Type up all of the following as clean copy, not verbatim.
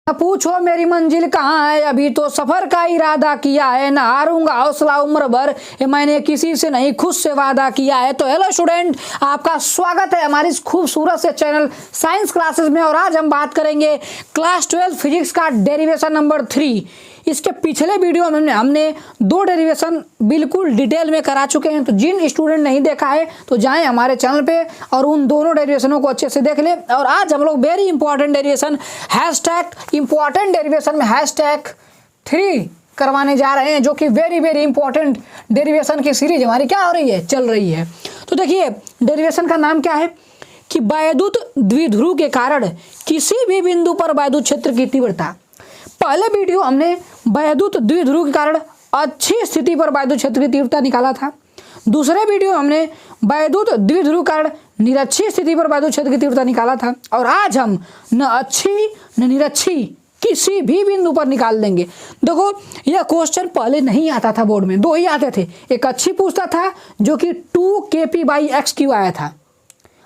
पूछो मेरी मंजिल कहाँ है, अभी तो सफर का इरादा किया है, ना हारूंगा हौसला उम्र भर, ये मैंने किसी से नहीं खुद से वादा किया है। तो हेलो स्टूडेंट, आपका स्वागत है हमारी इस खूबसूरत से चैनल साइंस क्लासेस में। और आज हम बात करेंगे क्लास 12 फिजिक्स का डेरिवेशन नंबर 3। इसके पिछले वीडियो में हमने 2 डेरिवेशन बिल्कुल डिटेल में करा चुके हैं, तो जिन स्टूडेंट नहीं देखा है तो जाएं हमारे चैनल पे और उन दोनों डेरिवेशनों को अच्छे से देख लें। और आज हम लोग very important derivation important derivation में #3 करवाने जा रहे हैं, जो कि वेरी वेरी इंपॉर्टेंट डेरिवेशन की सीरीज हमारी क्या हो रही है, चल रही है। तो देखिए डेरिवेशन का नाम क्या है कि वैद्युत द्विध्रुव के कारण किसी भी बिंदु पर वैद्युत क्षेत्र की तीव्रता। पहले वीडियो हमने वैद्युत द्विध्रुव के कारण अच्छी स्थिति पर वैद्युत क्षेत्र की तीव्रता निकाला था। दूसरे वीडियो हमने वैद्युत द्विध्रुव के कारण निरक्षी स्थिति पर वैद्युत क्षेत्र की तीव्रता निकाला था। और आज हम न अच्छी न निरक्षी किसी भी बिंदु पर निकाल देंगे। देखो यह क्वेश्चन पहले नहीं आता था बोर्ड में, 2 ही आते थे। एक अच्छी पूछता था जो कि 2kp/x³ आया था।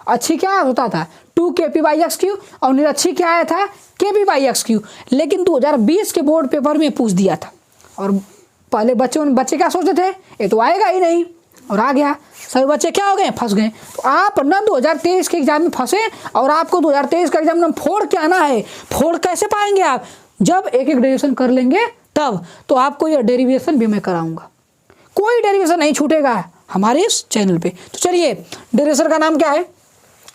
अच्छी क्या होता था 2kp/x³ और निरक्षी क्या आया था kp/x³। लेकिन 2020 के बोर्ड पेपर में पूछ दिया था। और पहले बच्चे क्या सोचते थे, ये तो आएगा ही नहीं, और आ गया। सभी बच्चे क्या हो गए, फंस गए। तो आप ना 2023 के एग्जाम में फंसे और आपको 2023 का एग्जाम में फोड़ के आना है। फोड़ कैसे पाएंगे आप, जब एक एक डेरिवेशन कर लेंगे तब। तो आपको यह डेरिवेशन भी मैं कराऊंगा, कोई डेरिवेशन नहीं छूटेगा हमारे इस चैनल पे। तो चलिए डेरिवेशन का नाम क्या है,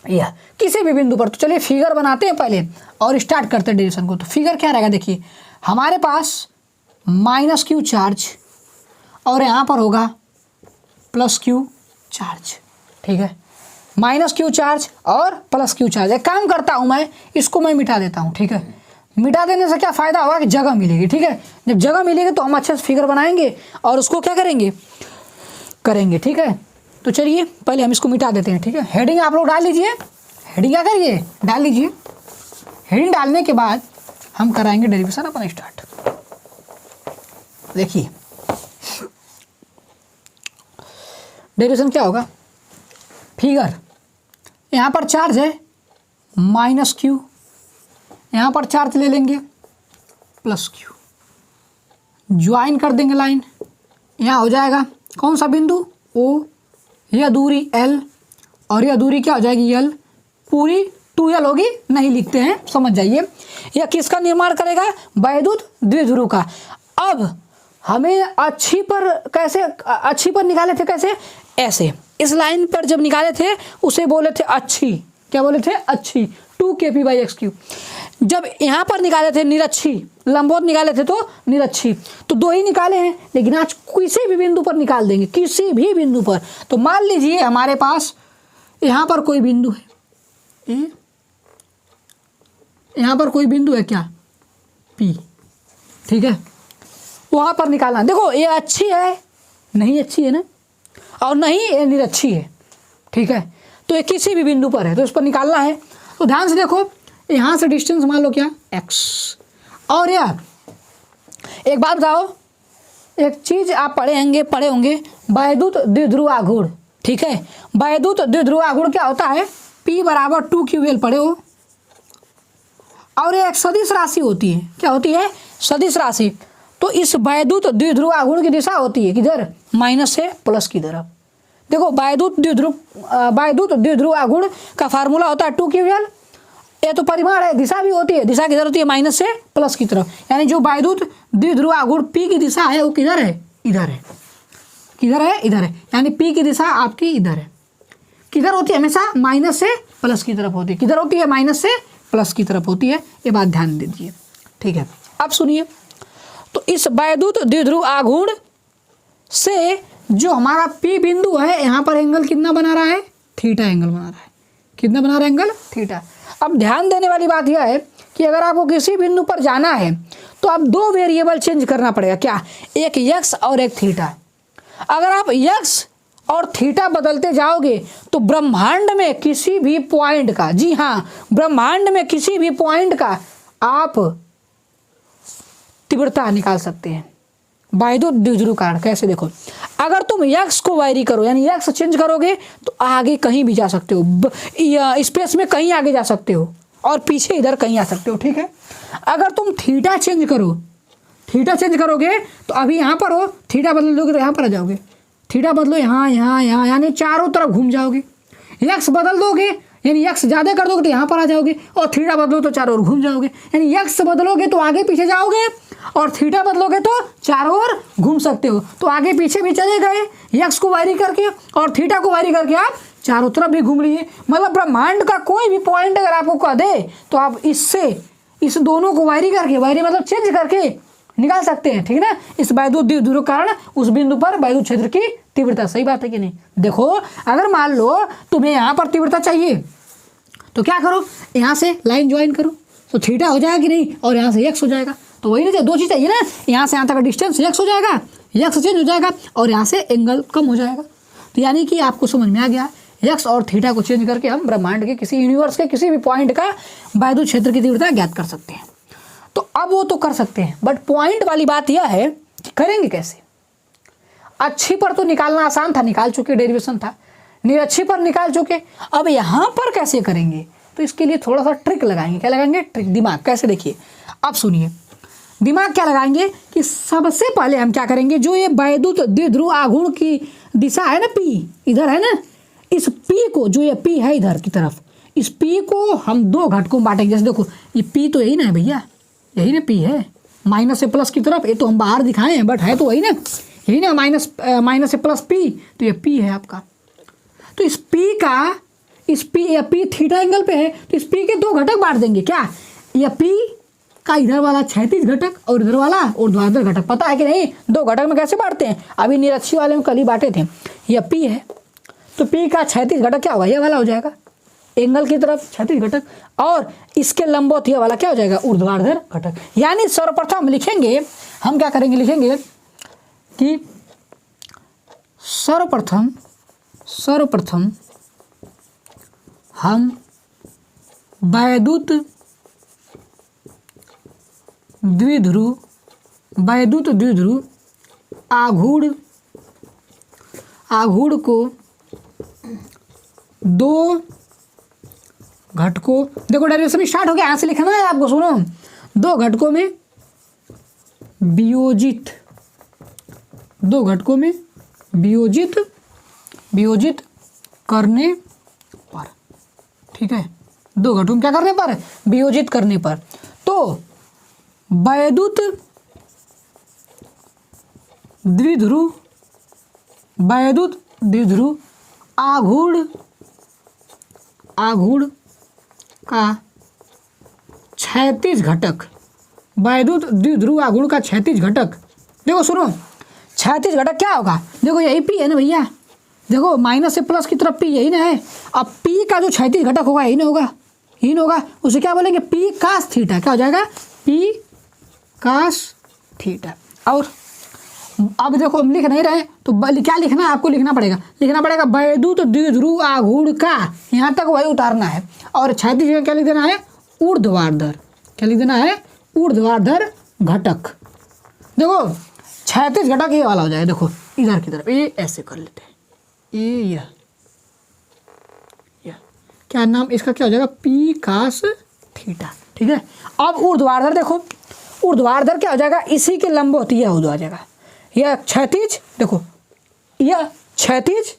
यह किसी भी बिंदु पर। तो चलिए फिगर बनाते हैं पहले और स्टार्ट करते हैं डेरिवेशन को। तो फिगर क्या रहेगा, देखिए हमारे पास -q चार्ज और यहाँ पर होगा +q चार्ज, ठीक है। -q चार्ज और +q चार्ज। एक काम करता हूँ मैं, इसको मैं मिटा देता हूँ, ठीक है। मिटा देने से क्या फ़ायदा होगा कि जगह मिलेगी, ठीक है। जब जगह मिलेगी तो हम अच्छे से फिगर बनाएंगे और उसको क्या करेंगे, ठीक है। तो चलिए पहले हम इसको मिटा देते हैं, ठीक है। हेडिंग आप लोग डाल लीजिए, हेडिंग क्या करिए, डाल लीजिए। हेडिंग डालने के बाद हम कराएंगे डेरिवेशन अपन स्टार्ट। देखिए डेरिवेशन क्या होगा, फिगर यहाँ पर चार्ज है -q, यहाँ पर चार्ज ले लेंगे +q, ज्वाइन कर देंगे लाइन। यहाँ हो जाएगा कौन सा बिंदु O, यह दूरी L और यह दूरी क्या हो जाएगी L, पूरी 2L होगी, नहीं लिखते हैं समझ जाइए। यह किसका निर्माण करेगा, वैद्युत द्विध्रुव का। अब हमें अच्छी पर निकाले थे, कैसे, ऐसे इस लाइन पर जब निकाले थे उसे बोले थे अच्छी, क्या बोले थे, अच्छी 2kp/x³। जब यहाँ पर निकाले थे निरक्षी, लंबवत निकाले थे तो निरक्षी। तो 2 ही निकाले हैं, लेकिन आज किसी भी बिंदु पर निकाल देंगे, किसी भी बिंदु पर। तो मान लीजिए हमारे पास यहाँ पर कोई बिंदु है, यहाँ पर कोई बिंदु है क्या, P, ठीक है। वहाँ पर निकालना। देखो ये अच्छी है, नहीं अच्छी है ना, और नहीं ये निरक्षी है, ठीक है। तो ये किसी भी बिंदु पर है तो इस पर निकालना है। तो ध्यान से देखो, यहाँ से डिस्टेंस मान लो क्या x। और यार एक बात बताओ, एक चीज़ आप पढ़े होंगे वैद्युत द्विध्रुव आघूर्ण, ठीक है। वैद्युत द्विध्रुव आघूर्ण क्या होता है, P = 2qL पढ़े हो। और ये एक सदिश राशि होती है, क्या होती है, सदिश राशि। तो इस वैद्युत द्विध्रुव आघूर्ण की दिशा होती है किधर, माइनस से प्लस की तरफ। देखो वैद्युत द्विध्रुव आघूर्ण का फार्मूला होता है 2qL। ये तो परिमाण है, दिशा भी होती है, दिशा किधर होती है, माइनस से प्लस की तरफ। यानी जो वैद्युत द्विध्रुव आघूर्ण P की दिशा है वो किधर है, इधर है, किधर है, इधर है। यानी P की दिशा आपकी इधर है, किधर होती है, हमेशा माइनस से प्लस की तरफ होती है। किधर होती है, माइनस से प्लस की तरफ होती है। ये बात ध्यान दीजिए, ठीक है। अब सुनिए, तो इस वैद्युत द्विध्रुव आघूर्ण से जो हमारा P बिंदु है, यहाँ पर एंगल कितना बना रहा है, थीटा एंगल बना रहा है। कितना बना रहा है, एंगल थीटा। अब ध्यान देने वाली बात यह है कि अगर आपको किसी बिंदु पर जाना है तो आप 2 वेरिएबल चेंज करना पड़ेगा, क्या, एक x और एक थीटा। अगर आप x और थीटा बदलते जाओगे तो ब्रह्मांड में किसी भी पॉइंट का, जी हाँ, ब्रह्मांड में किसी भी पॉइंट का आप तीव्रता निकाल सकते हैं वैद्युत द्विध्रुव कारण। कैसे, देखो अगर तुम x को वायरी करो, यानी x चेंज करोगे तो आगे कहीं भी जा सकते हो, स्पेस में कहीं आगे जा सकते हो। और पीछे इधर कहीं आ सकते हो, ठीक है। अगर तुम थीटा चेंज करो, थीटा चेंज करोगे तो अभी यहाँ पर हो, थीटा बदल दोगे तो यहाँ पर आ जाओगे, थीटा बदलो यहाँ यहाँ यहाँ, यानी चारों तरफ घूम जाओगे। यक्स बदल दोगे यानी यक्स ज़्यादा कर दोगे तो यहाँ पर आ जाओगे, और थीटा बदलो तो चारों ओर घूम जाओगे। यानी यक्स बदलोगे तो आगे पीछे जाओगे, और थीटा बदलोगे तो चारों ओर घूम सकते हो। तो आगे पीछे भी चले गए यक्स को वायरी करके, और थीटा को वायरी करके आप चारों तरफ भी घूम लिए। मतलब ब्रह्मांड का कोई भी पॉइंट अगर आपको कह दे तो आप इससे इस दोनों को वायरी करके, वायरी मतलब चेंज करके निकाल सकते हैं, ठीक है ना। इस वैद्युत द्विध्रुव के कारण उस बिंदु पर वैद्युत क्षेत्र की तीव्रता, सही बात है कि नहीं। देखो अगर मान लो तुम्हें यहाँ पर तीव्रता चाहिए तो क्या करो, यहाँ से लाइन ज्वाइन करो तो थीटा हो जाएगा कि नहीं, और यहाँ से एक्स हो जाएगा। तो वही ना, दो चीज़ चाहिए ना, यहाँ से यहाँ तक का डिस्टेंस एक्स हो जाएगा, एक्स चेंज हो जाएगा, और यहाँ से एंगल कम हो जाएगा। तो यानी कि आपको समझ में आ गया, एक्स और थीटा को चेंज करके हम ब्रह्मांड के किसी यूनिवर्स के किसी भी पॉइंट का वैद्युत क्षेत्र की तीव्रता ज्ञात कर सकते हैं। तो अब वो तो कर सकते हैं, बट पॉइंट वाली बात यह है कि करेंगे कैसे। अच्छी पर तो निकालना आसान था, निकाल चुके, डेरिवेशन था। निरच्छी पर निकाल चुके, अब यहाँ पर कैसे करेंगे। तो इसके लिए थोड़ा सा ट्रिक लगाएंगे। क्या लगाएंगे? ट्रिक, दिमाग। कैसे, देखिए अब सुनिए, दिमाग क्या लगाएंगे कि सबसे पहले हम क्या करेंगे, जो ये वैद्युत द्विध्रुव आघूर्ण की दिशा है ना, पी इधर है ना, इस पी को, जो ये पी है इधर की तरफ, इस पी को हम दो घटकों में बांटेंगे। जैसे देखो ये पी तो यही ना है भैया, यही ना पी है, माइनस से प्लस की तरफ। ये तो हम बाहर दिखाए हैं बट है तो वही ना, यही ना, माइनस से प्लस पी, तो ये पी है आपका। तो इस पी का, इस पी, या पी थीटा एंगल पे है, तो इस पी के दो घटक बांट देंगे। क्या, या पी का इधर वाला क्षैतिज घटक और इधर वाला ऊर्ध्वाधर घटक। पता है कि नहीं दो घटक में कैसे बांटते हैं, अभी निरक्षी वाले में कल ही बांटे थे। यह पी है तो पी का क्षैतिज घटक क्या होगा, यह वाला हो जाएगा, एंगल की तरफ क्षैतिज घटक, और इसके लंबवत यह वाला क्या हो जाएगा, ऊर्ध्वाधर घटक। यानी सर्वप्रथम लिखेंगे, हम क्या करेंगे, लिखेंगे कि सर्वप्रथम हम वैद्युत द्विध्रुव आघूर्ण को दो घटकों, देखो डेरिवेशन स्टार्ट हो गया, यहाँ से लिखना है आपको, सुनो, दो घटकों में वियोजित, दो घटकों में वियोजित करने पर, ठीक है, दो घटकों में क्या करने पर, वियोजित करने पर। तो वैद्युत द्विध्रुव आघूर्ण का क्षैतिज घटक, वैद्युत द्विध्रुव आघूर्ण का क्षैतिज घटक, देखो सुनो, क्षैतिज घटक क्या होगा, देखो यही पी है ना भैया, देखो माइनस से प्लस की तरफ पी यही ना है। अब पी का जो क्षैतिज घटक होगा यही ना होगा, यही ना होगा, उसे क्या बोलेंगे, पी कास थीटा। क्या हो जाएगा, पी कास थीटा। और अब देखो हम लिख नहीं रहे तो क्या लिखना है, आपको लिखना पड़ेगा वैद्युत द्विध्रुव आघूर्ण का, यहाँ तक वही उतारना है, और क्षैतिज जगह क्या लिख देना है, ऊर्ध्वाधर। क्या लिख देना है, ऊर्ध्वाधर घटक। देखो क्षैतिज घटक ये वाला हो जाएगा, देखो इधर की तरफ, ये ऐसे कर लेते हैं, ये क्या नाम इसका क्या हो जाएगा, पी कास थीटा, ठीक है। अब ऊर्ध्वाधर, देखो ऊर्ध्वाधर क्या हो जाएगा, इसी के लंबवत यह हो जाएगा, यह क्षैतिज, देखो यह क्षैतिज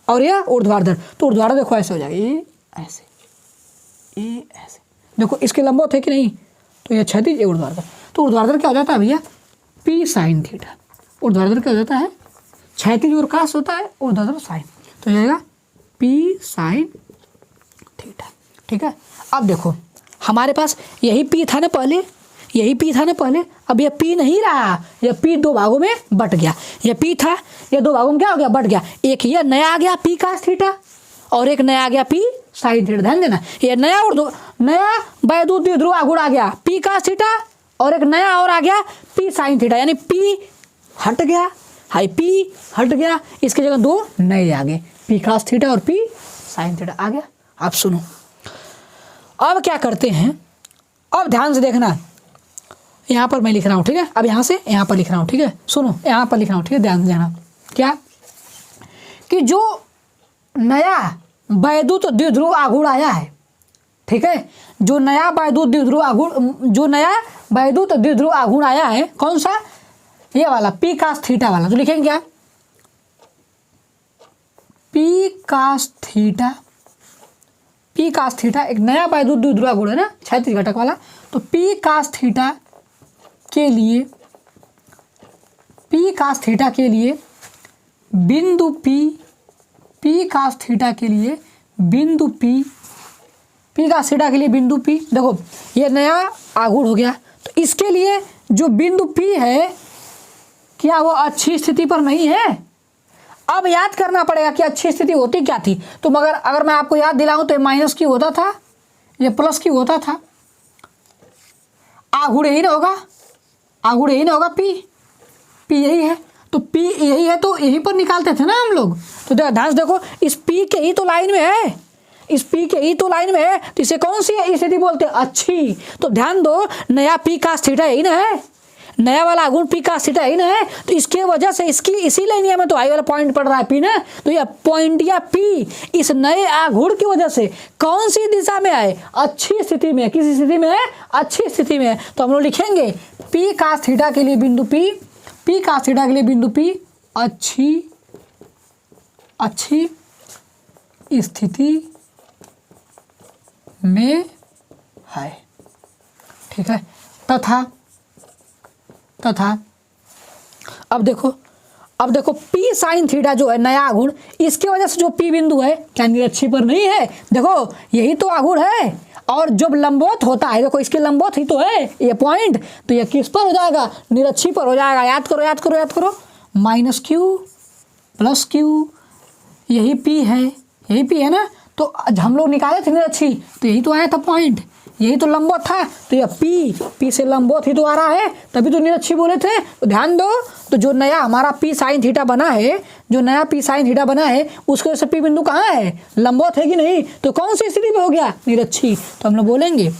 और यह ऊर्ध्वाधर। तो ऊर्ध्वाधर देखो ऐसे हो जाएगा, ये ऐसे, ये ऐसे, देखो इसके लंबवत है कि नहीं, तो यह क्षैतिज, ये ऊर्ध्वाधर। तो ऊर्ध्वाधर क्या हो जाता है भैया, पी साइन थीटा। ऊर्ध्वाधर क्या हो जाता है, क्षैतिज और कास होता है, ऊर्ध्वाधर साइन, तो हो जाएगा पी साइन थीटा, ठीक है। अब देखो हमारे पास यही पी था ना पहले, यही पी था ना पहले, अब यह पी नहीं रहा, यह पी दो भागों में बट गया। यह पी था, यह दो भागों में क्या हो गया, बट गया। एक यह नया आ गया पी कास थीटा, और एक नया आ गया पी साइन थीटा। ध्यान देना, ये नया और नया वैद्युत द्विध्रुव आघूर्ण आ गया पी कास थीटा, और एक नया और आ गया पी साइन थीटा, यानी पी हट गया, हाई पी हट गया, इसके जगह दो नए आ गए, पी कास थीटा और पी साइन थीटा आ गया। आप सुनो, अब क्या करते हैं, अब ध्यान से देखना, यहाँ पर मैं लिख रहा हूँ, ठीक है, अब यहाँ से यहाँ पर लिख रहा हूँ, ठीक है, सुनो यहाँ पर लिख रहा हूँ, ठीक है, ध्यान देना, क्या कि जो नया वैद्युत द्विध्रुव आघूर्ण आया है, ठीक है, जो नया वैद्युत द्विध्रुव आघूर्ण, जो नया वैद्युत द्विध्रुव आघूर्ण आया है, कौन सा, ये वाला पी कास थीटा वाला, तो लिखेंगे क्या, p cos theta, p cos theta एक नया वैद्युत द्विध्रुव आघूर्ण है ना, क्षैतिज घटक वाला, तो पी कास थीटा के लिए, पी कास थीटा के लिए बिंदु पी, पी कास थीटा के लिए बिंदु पी, पी कास थीटा के लिए बिंदु पी, देखो ये नया आघूर्ण हो गया, तो इसके लिए जो बिंदु पी है क्या वो अच्छी स्थिति पर नहीं है। अब याद करना पड़ेगा कि अच्छी स्थिति होती क्या थी, तो मगर अगर मैं आपको याद दिलाऊं तो ये माइनस क्यू होता था, ये प्लस क्यू होता था, आघूर्ण यही ना होगा, आघूर्ण यही ना होगा, पी, पी यही है, तो पी यही है तो यहीं पर निकालते थे ना हम लोग। तो ध्यान से देखो, इस पी के ही तो लाइन में है, इस पी के ही तो लाइन में है, तो इसे कौन सी स्थिति बोलते हैं, अच्छी। तो ध्यान दो, नया पी कास थीटा यही ना है, नया वाला आघूर्ण पी कास थीटा यही ना है, तो इसके वजह से इसकी इसी लाइन में तो आई वाला पॉइंट पड़ रहा है पी ना, तो यह पॉइंट या पी इस नए आघूर्ण की वजह से कौन सी दिशा में आए, अच्छी स्थिति में, किस स्थिति में है, अच्छी स्थिति में है। तो हम लोग लिखेंगे पी कास थीटा के लिए बिंदु पी, पी कास थीटा के लिए बिंदु पी अच्छी, अच्छी स्थिति में है, ठीक है। तथा अब देखो पी साइन थीटा जो है नया आघूर्ण, इसके वजह से जो पी बिंदु है क्या निरक्षी पर नहीं है, देखो यही तो आघूर्ण है, और जब लंबवत होता है, देखो इसके लंबवत ही तो है ये पॉइंट, तो ये किस पर हो जाएगा, निरक्षी पर हो जाएगा। याद करो याद करो याद करो, माइनस क्यू प्लस क्यू, यही पी है, यही पी है ना, तो हम लोग निकाले थे निरक्षी, तो यही तो आया था पॉइंट, यही तो लंबवत था, तो यह पी से लंबवत ही तो आ रहा है, तभी तो निरक्षी बोले थे। तो ध्यान दो, तो जो नया हमारा पी साइन थीटा बना है, जो नया पी साइन थीटा बना है, उसके वजह से पी बिंदु कहाँ है, लंबवत है कि नहीं, तो कौन सी स्थिति में हो गया, निरक्षी। तो हम लोग बोलेंगे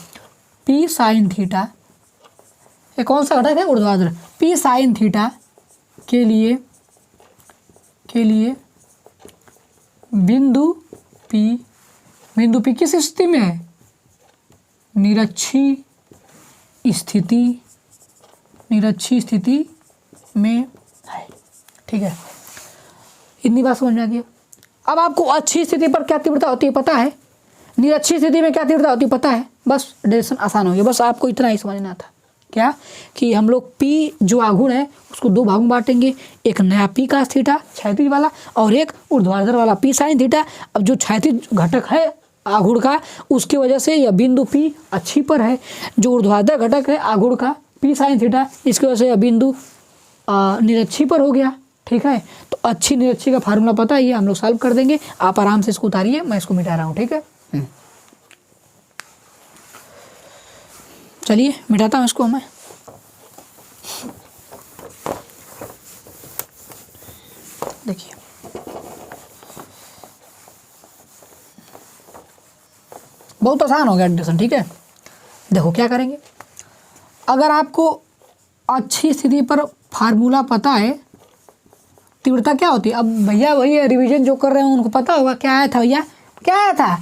पी साइन थीटा, ये कौन सा घटक है, ऊर्ध्वाधर, पी साइन थीटा के लिए बिंदु पी किस स्थिति में है, निरक्षी स्थिति में है, ठीक है। इतनी बात समझ में आ गई। अब आपको अच्छी स्थिति पर क्या तीव्रता होती है पता है, निरक्षी स्थिति में क्या तीव्रता होती है पता है, बस डायरेक्शन आसान हो गया, बस आपको इतना ही समझना था क्या, कि हम लोग पी जो आघूर्ण है उसको दो भागों में बांटेंगे, एक नया पी कास थीटा क्षैतिज वाला और एक ऊर्ध्वाधर वाला पी साइन थीटा। अब जो क्षैतिज घटक है आघूर्ण का, उसकी वजह से यह बिंदु पी अच्छी पर है, जो ऊर्ध्वाधर घटक है आघूर्ण का पी साइन थीटा, इसकी वजह से यह बिंदु निरक्षी पर हो गया, ठीक है। तो अच्छी निरक्षी का फार्मूला पता है, ये हम लोग सॉल्व कर देंगे, आप आराम से इसको उतारिए, मैं इसको मिटा रहा हूँ, ठीक है। चलिए मिटाता हूँ इसको मैं, देखिए बहुत आसान हो गया एडिशन, ठीक है। देखो क्या करेंगे, अगर आपको अच्छी स्थिति पर फार्मूला पता है, तीव्रता क्या होती है, अब भैया वही रिवीजन जो कर रहे हैं उनको पता होगा क्या आया था, भैया क्या आया था,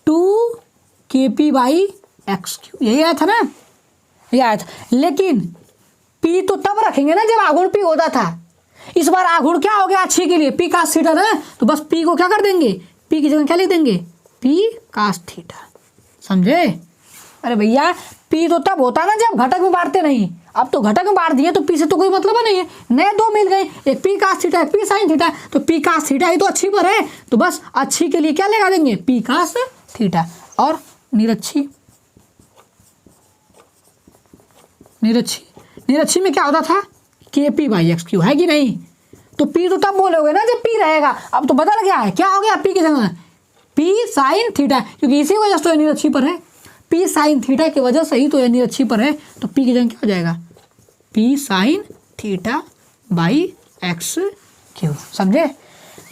2kp/x3, यही आया था ना, ये आया था। लेकिन P तो तब रखेंगे ना जब आघूर्ण P होता था, इस बार आघूर्ण क्या हो गया अच्छी के लिए, P कास थीटा ना, तो बस P को क्या कर देंगे, P की जगह क्या लिख देंगे, P कास थीटा, समझे। अरे भैया P तो तब होता ना जब घटक में बांटते नहीं, अब तो घटक में बांट दिए तो P से तो कोई मतलब नहीं है, नए दो मिल गए, एक P कास थीटा एक P साइन थीटा, तो P कास थीटा ही तो अच्छी पर है, तो बस अच्छी के लिए क्या लगा देंगे, P कास थीटा, और निरक्षी में क्या होता था, kp/x3 है कि नहीं, तो P तो तब बोलोगे ना जब P रहेगा, अब तो बदल गया है, क्या हो गया P की जगह P साइन थीटा, क्योंकि इसी वजह से तो निरक्षी पर है, P साइन थीटा की वजह से ही तो निरक्षी पर है, तो P की जगह क्या हो जाएगा, P साइन थीटा/x3, समझे।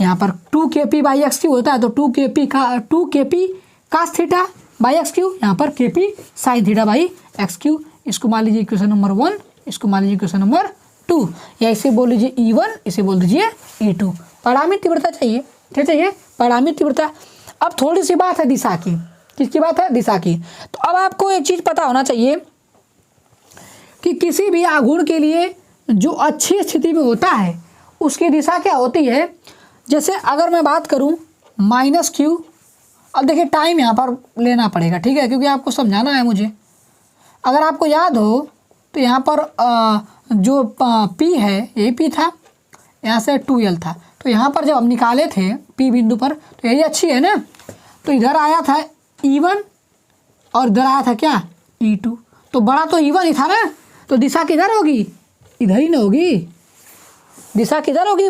यहाँ पर 2kp/x3 होता है, तो 2kp कास थीटा/x3, यहाँ पर kp साइन थीटा/x3, इसको मान लीजिए इक्वेशन नंबर 1, इसको मान लीजिए इक्वेशन नंबर 2, या इसे बोल लीजिए E1, इसे बोल दीजिए E2। परिणामी तीव्रता चाहिए, क्या चाहिए, परिणामी तीव्रता। अब थोड़ी सी बात है दिशा की, किसकी बात है? दिशा की। तो अब आपको एक चीज़ पता होना चाहिए कि किसी भी आघूर्ण के लिए जो अच्छी स्थिति में होता है उसकी दिशा क्या होती है। जैसे अगर मैं बात करूं -q, अब देखिए टाइम यहाँ पर लेना पड़ेगा, ठीक है, क्योंकि आपको समझाना है मुझे। अगर आपको याद हो तो यहाँ पर जो P है यही P था, यहाँ से 2L था। तो यहाँ पर जब हम निकाले थे P बिंदु पर तो यही अच्छी है ना। तो इधर आया था E1 और इधर आया था क्या? E2। तो बड़ा तो E1 ही था ना, तो दिशा किधर होगी? इधर ही ना होगी। दिशा किधर होगी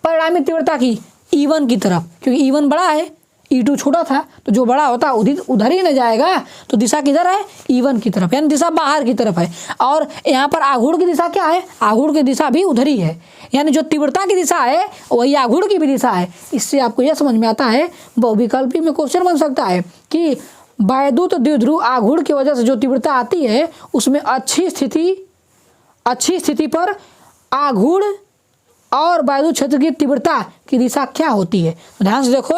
परिणामी तीव्रता की? E1 की तरफ, क्योंकि E1 बड़ा है, E2 छोटा था, तो जो बड़ा होता है उधर ही ना जाएगा। तो दिशा किधर है? E1 की तरफ, यानी दिशा बाहर की तरफ है। और यहाँ पर आघूर्ण की दिशा क्या है? आघूर्ण की दिशा भी उधर ही है, यानी जो तीव्रता की दिशा है वही आघूर्ण की भी दिशा है। इससे आपको यह समझ में आता है, बहुविकल्पी में क्वेश्चन बन सकता है कि वैद्युत द्विध्रुव आघूर्ण की वजह से जो तीव्रता आती है उसमें अच्छी स्थिति पर आघूर्ण और वैद्युत क्षेत्र की तीव्रता की दिशा क्या होती है। ध्यान से देखो,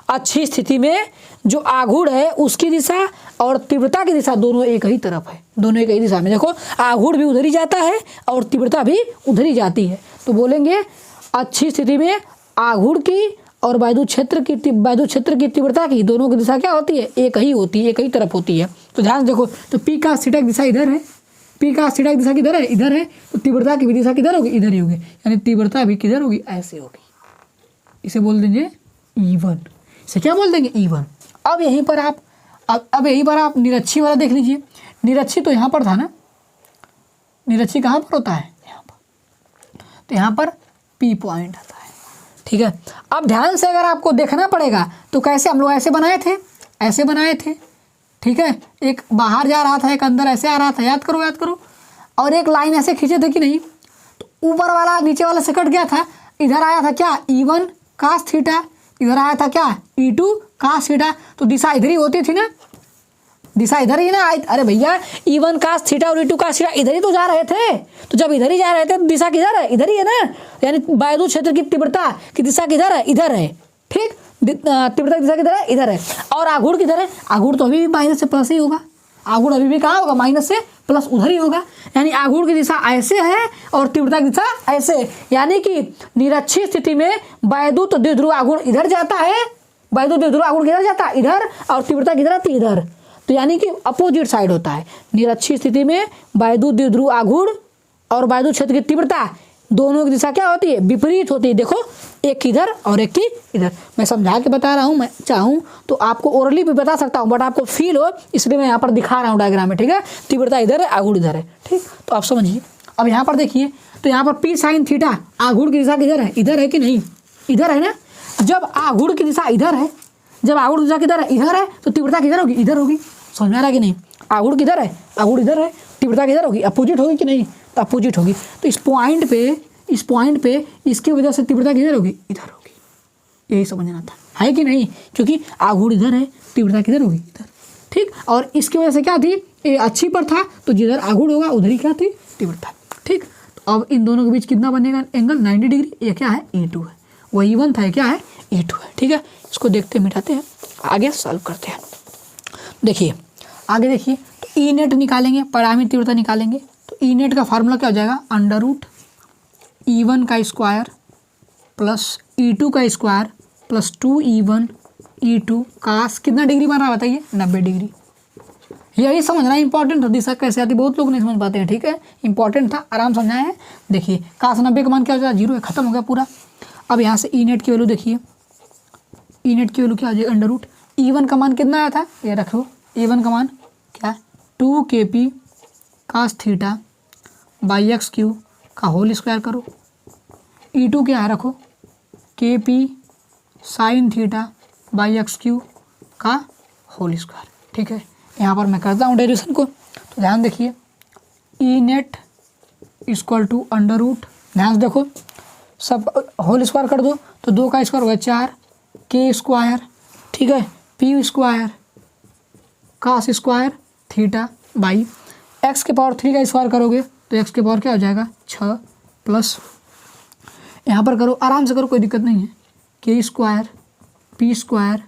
अच्छी स्थिति में जो आघूर्ण है उसकी दिशा और तीव्रता की दिशा दोनों एक ही तरफ है, दोनों एक ही दिशा में। देखो आघूर्ण भी उधर ही जाता है और तीव्रता भी उधर ही जाती है। तो बोलेंगे अच्छी स्थिति में आघूर्ण की और वैद्युत क्षेत्र की तीव्रता की दोनों की दिशा क्या होती है? एक ही होती है, एक ही तरफ होती है। तो ध्यान से देखो, तो P का थीटा की दिशा इधर है, P का थीटा की दिशा किधर है? इधर है। तो तीव्रता की भी दिशा किधर होगी? इधर ही होगी, यानी तीव्रता भी किधर होगी? ऐसे होगी। इसे बोल देंगे E1। इसे क्या बोल देंगे? E1। अब यहीं पर आप निरक्षी वाला देख लीजिए। निरक्षी तो यहाँ पर था ना, निरक्षी कहाँ पर होता है? यहाँ पर। तो यहाँ पर P पॉइंट आता है, ठीक है। अब ध्यान से अगर आपको देखना पड़ेगा तो कैसे हम लोग ऐसे बनाए थे, ठीक है। एक बाहर जा रहा था, एक अंदर ऐसे आ रहा था, याद करो। और एक लाइन ऐसे खींचे थे कि नहीं, तो ऊपर वाला नीचे वाला से कट गया था। इधर आया था क्या? E1 cos थीटा, इधर आया था क्या? E2 cos theta. तो दिशा इधर ही होती थी ना, दिशा इधर ही ना। अरे भैया E1 cos थीटा और E2 cos थीटा इधर ही तो जा रहे थे। तो जब इधर ही जा रहे थे तो दिशा किधर है? इधर ही है ना, यानी वैद्युत क्षेत्र की तीव्रता की दिशा किधर है? इधर है, ठीक। तीव्रता की दिशा किधर है? इधर है। और आघूर्ण किधर है? आघूर्ण तो अभी भी माइनस से प्लस ही होगा। आघूर्ण अभी भी कहाँ होगा? माइनस से प्लस उधर ही होगा। यानी आघूर्ण की दिशा ऐसे है और तीव्रता की दिशा ऐसे, यानी कि निरक्षी स्थिति में वैद्युत द्विध्रुव आघूर्ण इधर जाता है, वैद्युत द्विध्रुव आघूर्ण किधर जाता है? इधर। और तीव्रता किधर आती है? इधर। तो यानी कि अपोजिट साइड होता है। निरक्षी स्थिति में वैद्युत द्विध्रुव आघूर्ण और वैद्युत क्षेत्र की तीव्रता दोनों की दिशा क्या होती है? विपरीत होती है। देखो, एक इधर और एक की इधर। मैं समझा के बता रहा हूँ, मैं चाहूँ तो आपको ओरली भी बता सकता हूँ, बट आपको फील हो इसलिए मैं यहाँ पर दिखा रहा हूँ डायग्राम में, ठीक है। तीव्रता इधर है, आघूर्ण इधर है, ठीक। तो आप समझिए। अब यहाँ पर देखिए, तो यहाँ पर P sin थीटा आघूर्ण की दिशा किधर है? इधर है कि नहीं? इधर है ना। जब आघूर्ण की दिशा इधर है, जब आघूर्ण दिशा किधर है? इधर है, तो तीव्रता किधर होगी? इधर होगी। समझ में आ रहा है कि नहीं? आघूर्ण किधर है? आघूर्ण इधर है, तीव्रता किधर होगी? अपोजिट होगी कि नहीं? तो अपोजिट होगी। तो इस पॉइंट पे इसकी वजह से तीव्रता किधर होगी? इधर होगी। यही समझना था, है कि नहीं? क्योंकि आघूर्ण इधर है, तीव्रता किधर होगी? इधर, ठीक। और इसकी वजह से क्या थी? ये अच्छी पर था, तो जिधर आघूर्ण होगा उधर ही क्या थी? तीव्रता, ठीक। तो अब इन दोनों के बीच कितना बनेगा एंगल? 90 डिग्री। ये क्या है? E2 है। वो E1 था, क्या है? E2 है, ठीक है। इसको देखते मिटाते हैं, आगे सॉल्व करते हैं। देखिए आगे देखिए, तो ई नेट निकालेंगे, परिणामी तीव्रता निकालेंगे। तो ई नेट का फार्मूला क्या हो जाएगा? √E1 का स्क्वायर प्लस E2 का स्क्वायर प्लस 2E1 E2 कास कितना डिग्री बन रहा है बताइए? 90 डिग्री। यही समझना इंपॉर्टेंट था। दिशा कैसे आती बहुत लोग नहीं समझ पाते हैं, ठीक है। इंपॉर्टेंट था, आराम समझाए हैं। देखिए कास 90 का मान क्या हो जाएगा? 0 है, खत्म हो गया पूरा। अब यहाँ से ई नेट की वैल्यू देखिए, ई नेट की वैल्यू क्या हो जाएगा? √E1 का मान कितना आया था? ये रखो, E1 का मान क्या? 2 KP cos theta by x³ का होल स्क्वायर करो। E2 क्या है? रखो KP sine theta by x³ का होल स्क्वायर, ठीक है। यहाँ पर मैं करता हूँ डेरिवेशन को, तो ध्यान देखिए, ई नेट इक्वल टू √, ध्यान से देखो, सब होल स्क्वायर कर दो तो 2 का स्क्वायर हो गया 4, K स्क्वायर, ठीक है, P square cos square theta by x के पावर 3 का स्क्वायर करोगे तो x के पावर क्या हो जाएगा? 6 प्लस यहाँ पर करो, आराम से करो, कोई दिक्कत नहीं है, K square P square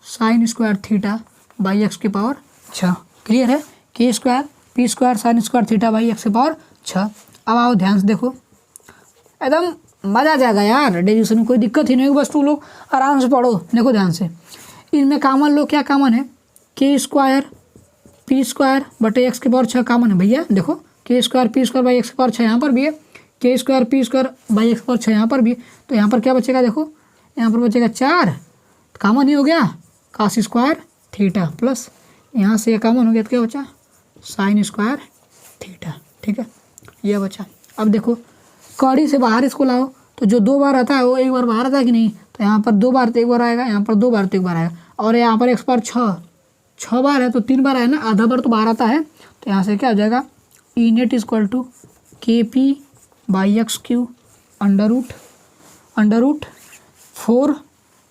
sine square theta by x की पावर 6। क्लियर है। के square P square sine square theta by x की पावर 6। अब आओ ध्यान से देखो, एकदम मज़ा आ जाएगा यार, डेरिवेशन में कोई दिक्कत ही नहीं होगी, बस तुम लोग आराम से पढ़ो। देखो ध्यान से, इनमें कॉमन लो, क्या कॉमन है, के स्क्वायर पी स्क्वायर बटे एक्स की पावर 6 कॉमन है भैया। देखो के square P square by x की पावर 6 यहाँ पर भी है, के square P square by x की पावर 6 यहाँ पर भी है। तो यहाँ पर क्या बचेगा, देखो यहाँ पर बचेगा 4, कॉमन ही हो गया कास स्क्वायर थीटा प्लस यहाँ से कॉमन हो गया तो क्या बचा, साइन स्क्वायर थीटा। ठीक है, यह बचा। अब देखो कड़ी से बाहर इसको लाओ तो जो 2 बार आता है वो 1 बार बाहर आता है कि नहीं, तो यहाँ पर 2 बार तो 1 बार आएगा, यहाँ पर 2 बार तो 1 बार आएगा, और यहाँ पर एक्स पावर 6 बार है तो 3 बार आया ना, आधा बार तो बाहर आता है। तो यहाँ से क्या हो जाएगा, E net equal to k p by x cube under root 4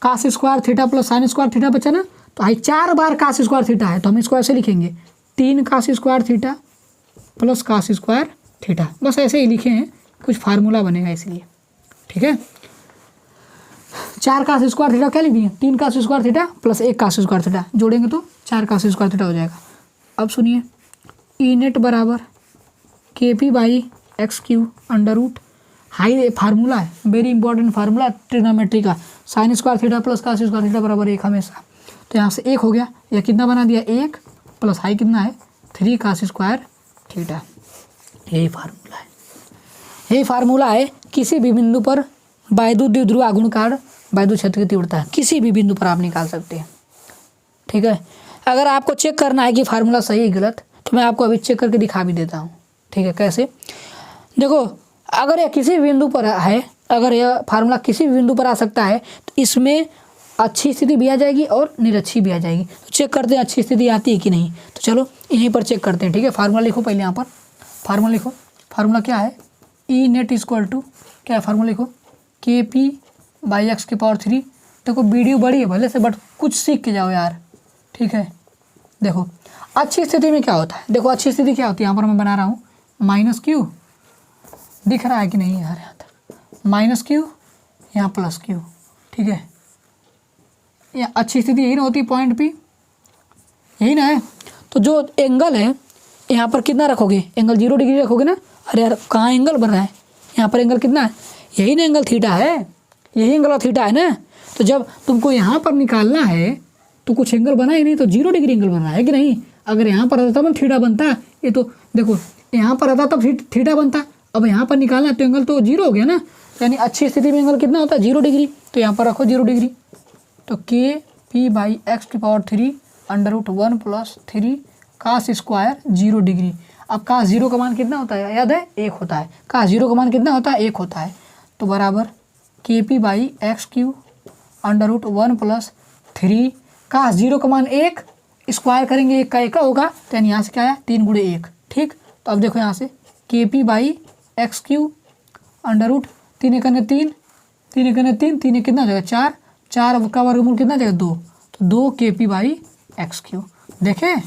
cos square theta plus sin square theta बचा ना। तो भाई 4 बार कास स्क्वायर थीटा है तो हम इसको ऐसे लिखेंगे 3 cos square theta plus cos square theta, बस ऐसे ही लिखे हैं, कुछ फार्मूला बनेगा इसलिए। ठीक है, 4 कास स्क्वायर थीटा क्या लिख दिए, 3 cos square theta plus 1 cos square theta, जोड़ेंगे तो 4 कास स्क्वायर थीटा हो जाएगा। अब सुनिए, ई नेट बराबर k p by x cube under root, high formula है, वेरी इंपॉर्टेंट फार्मूला ट्रिग्नोमेट्री का, sin square theta plus cos square theta बराबर 1 हमेशा। तो यहाँ से 1 हो गया, यह कितना बना दिया 1 प्लस हाई कितना है 3 कास स्क्वायर थीटा। यही फार्मूला है, यही फार्मूला है किसी भी बिंदु पर वैद्युत द्विध्रुव आघूर्ण वैद्युत क्षेत्र की तीव्रता किसी भी बिंदु पर आप निकाल सकते हैं। ठीक है, अगर आपको चेक करना है कि फार्मूला सही है गलत तो मैं आपको अभी चेक करके दिखा भी देता हूँ। ठीक है, कैसे, देखो अगर यह किसी भी बिंदु पर है, अगर यह फार्मूला किसी भी बिंदु पर आ सकता है तो इसमें अच्छी स्थिति भी आ जाएगी और निरच्छी भी आ जाएगी। तो चेक करते हैं अच्छी स्थिति आती है कि नहीं, तो चलो यहीं पर चेक करते हैं। ठीक है, फार्मूला लिखो पहले, यहाँ पर फार्मूला लिखो, फार्मूला क्या है, ई नेट इक्वल टू क्या है, फार्मूला लिखो के पी बाई एक्स की पावर 3। देखो वीडियो बड़ी है भले से, बट कुछ सीख के जाओ यार। ठीक है, देखो अच्छी स्थिति में क्या होता है, देखो अच्छी स्थिति क्या होती है, यहाँ पर मैं बना रहा हूँ माइनस क्यू, दिख रहा है कि नहीं यार, यहाँ तक माइनस क्यू यहाँ प्लस क्यू। ठीक है, या अच्छी स्थिति यही ना होती है, पॉइंट पी यही ना है। तो जो एंगल है यहाँ पर कितना रखोगे, एंगल 0 डिग्री रखोगे ना। अरे यार कहाँ एंगल बन रहा है, यहाँ पर एंगल कितना है, यही ना एंगल थीटा है, यही एंगल और थीटा है ना। तो जब तुमको यहाँ पर निकालना है तो कुछ एंगल बना ही नहीं, तो 0 डिग्री एंगल बन रहा है कि नहीं। अगर यहाँ पर आता तब थीटा बनता, ये तो देखो यहाँ पर आता तब थीटा बनता, अब यहाँ पर निकालना है तो एंगल तो 0 हो गया ना। यानी अच्छी स्थिति में एंगल कितना होता है 0 डिग्री, तो यहाँ पर रखो 0 डिग्री। तो के पी बाई एक्स की power 3 under root 1 plus 3 cos square 0 degree. अब कास 0 का मान कितना होता है, याद है 1 होता है, कास 0 का मान कितना होता है 1 होता है। तो बराबर k p by x cube under root 1 plus 3 cos 0 का मान 1, स्क्वायर करेंगे 1 का 1 का होगा, तो यानी यहाँ से क्या आया 3 गुणे 1। ठीक, तो अब देखो यहाँ से k p by x cube under root 3 एकने 3, 3 एकने 3, 3 कितना हो जाएगा 4, 4 का वर्गमूल कितना जाएगा 2, तो 2 के पी बाई एक्स क्यू। देखें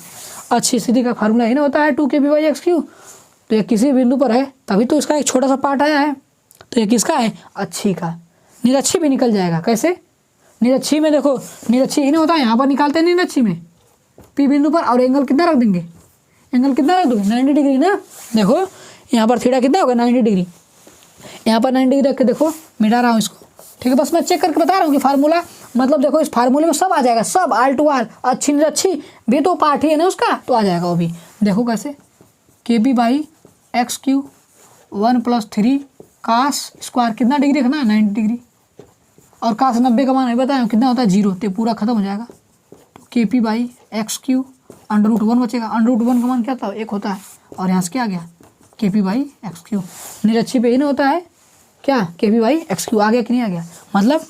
अच्छी स्थिति का फार्मूला ही ना होता है 2 के पी बाई एक्स क्यू। तो ये किसी बिंदु पर है तभी तो इसका एक छोटा सा पार्ट आया है। तो ये किसका है, अच्छी का। निरच्छी भी निकल जाएगा, कैसे, निरच्छी में देखो निरच्छी ही ना होता है, यहाँ पर निकालते हैं निरच्छी में पी बिंदु पर, और एंगल कितना रख देंगे, एंगल कितना रख दोगे 90 डिग्री ना। देखो यहाँ पर थीटा कितना होगा 90 डिग्री, यहाँ पर 90 डिग्री रख के देखो मिटा रहा हूँ इसको। ठीक है, बस मैं चेक करके बता रहा हूँ कि फार्मूला, मतलब देखो इस फार्मूले में सब आ जाएगा, सब आल टू आल, अच्छी निरच्छी भी तो पार्ट ही है ना उसका, तो आ जाएगा वो भी। देखो कैसे, k p by x cube 1 plus 3 cos square कितना डिग्री रखना है 90 डिग्री, और कास 90 का मान नहीं बताया कितना होता है 0, तो पूरा खत्म हो जाएगा। तो k p by x cube under root 1 बचेगा, अंडर रूट 1 का मान क्या था 1 होता है, और यहाँ से क्या आ गया के पी बाई एक्स क्यू। निरच्छी पे ही ना होता है क्या, के पी बाई एक्स क्यू आ गया कि नहीं आ गया, मतलब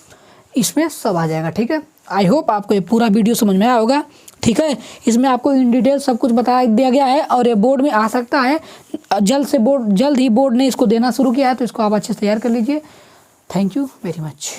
इसमें सब आ जाएगा। ठीक है, आई होप आपको ये पूरा वीडियो समझ में आया होगा। ठीक है, इसमें आपको इन डिटेल सब कुछ बता दिया गया है, और ये बोर्ड में आ सकता है जल्द ही बोर्ड ने इसको देना शुरू किया है, तो इसको आप अच्छे से तैयार कर लीजिए। Thank you very much.